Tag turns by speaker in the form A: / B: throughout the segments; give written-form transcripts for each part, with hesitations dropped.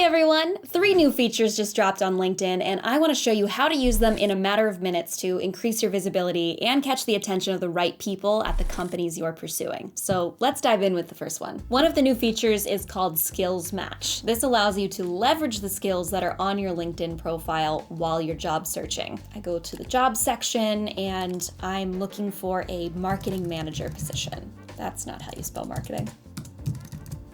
A: everyone! 3 new features just dropped on LinkedIn, and I want to show you how to use them in a matter of minutes to increase your visibility and catch the attention of the right people at the companies you're pursuing. So let's dive in with the first one. One of the new features is called Skills Match. This allows you to leverage the skills that are on your LinkedIn profile while you're job searching. I go to the job section and I'm looking for a marketing manager position. That's not how you spell marketing.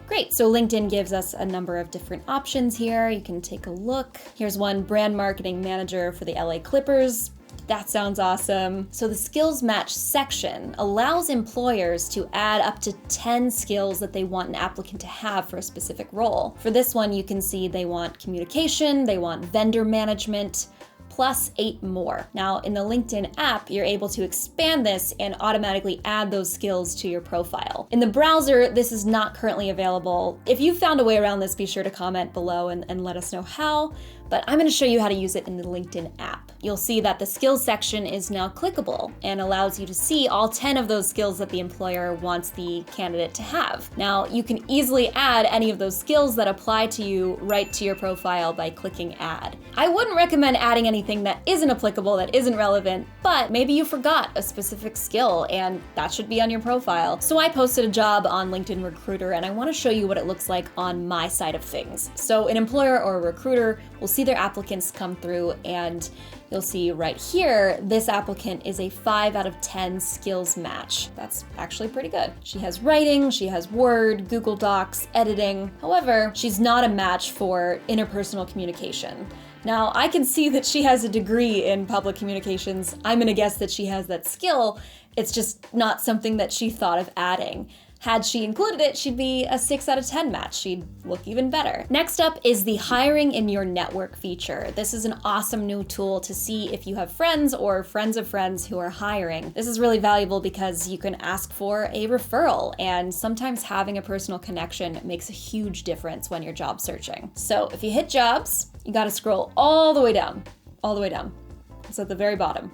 A: Great, so LinkedIn gives us a number of different options here. You can take a look. Here's one, brand marketing manager for the LA Clippers. That sounds awesome. So the skills match section allows employers to add up to 10 skills that they want an applicant to have for a specific role. For this one, you can see they want communication, they want vendor management, plus 8 more. Now, in the LinkedIn app, you're able to expand this and automatically add those skills to your profile. In the browser, this is not currently available. If you've found a way around this, be sure to comment below and let us know how, but I'm gonna show you how to use it in the LinkedIn app. You'll see that the skills section is now clickable and allows you to see all 10 of those skills that the employer wants the candidate to have. Now, you can easily add any of those skills that apply to you right to your profile by clicking add. I wouldn't recommend adding anything that isn't applicable, that isn't relevant, but maybe you forgot a specific skill and that should be on your profile. So I posted a job on LinkedIn Recruiter and I want to show you what it looks like on my side of things. So an employer or a recruiter will see their applicants come through and you'll see right here, this applicant is a 5 out of 10 skills match. That's actually pretty good. She has writing, she has Word, Google Docs, editing. However, she's not a match for interpersonal communication. Now, I can see that she has a degree in public communications. I'm gonna guess that she has that skill. It's just not something that she thought of adding. Had she included it, she'd be a 6 out of 10 match. She'd look even better. Next up is the hiring in your network feature. This is an awesome new tool to see if you have friends or friends of friends who are hiring. This is really valuable because you can ask for a referral, and sometimes having a personal connection makes a huge difference when you're job searching. So if you hit jobs, you gotta scroll all the way down. It's at the very bottom.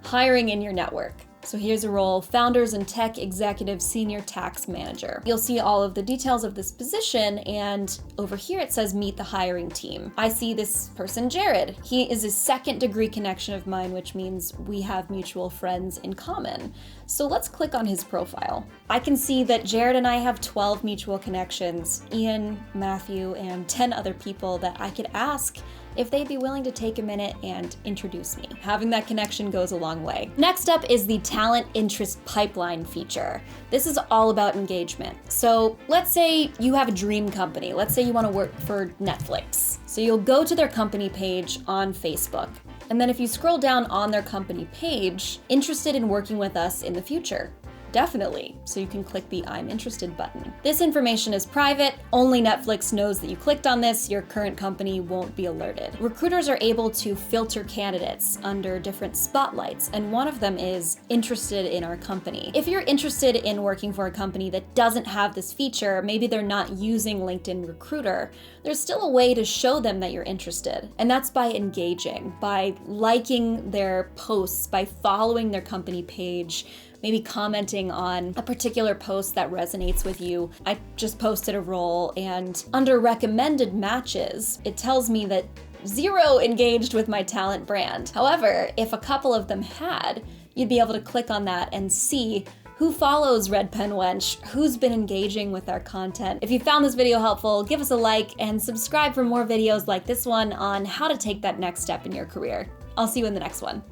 A: Hiring in your network. So here's a role, Founders and Tech Executive Senior Tax Manager. You'll see all of the details of this position, and over here it says meet the hiring team. I see this person, Jared. He is a 2nd degree connection of mine, which means we have mutual friends in common. So let's click on his profile. I can see that Jared and I have 12 mutual connections, Ian, Matthew, and 10 other people that I could ask if they'd be willing to take a minute and introduce me. Having that connection goes a long way. Next up is the Talent Interest Pipeline feature. This is all about engagement. So let's say you have a dream company. Let's say you want to work for Netflix. So you'll go to their company page on Facebook. And then if you scroll down on their company page, interested in working with us in the future. Definitely, so you can click the I'm interested button. This information is private, only Netflix knows that you clicked on this, your current company won't be alerted. Recruiters are able to filter candidates under different spotlights, and one of them is interested in our company. If you're interested in working for a company that doesn't have this feature, maybe they're not using LinkedIn Recruiter, there's still a way to show them that you're interested, and that's by engaging, by liking their posts, by following their company page, maybe commenting on a particular post that resonates with you. I just posted a role, and under recommended matches, it tells me that 0 engaged with my talent brand. However, if a couple of them had, you'd be able to click on that and see who follows Red Pen Wench, who's been engaging with our content. If you found this video helpful, give us a like and subscribe for more videos like this one on how to take that next step in your career. I'll see you in the next one.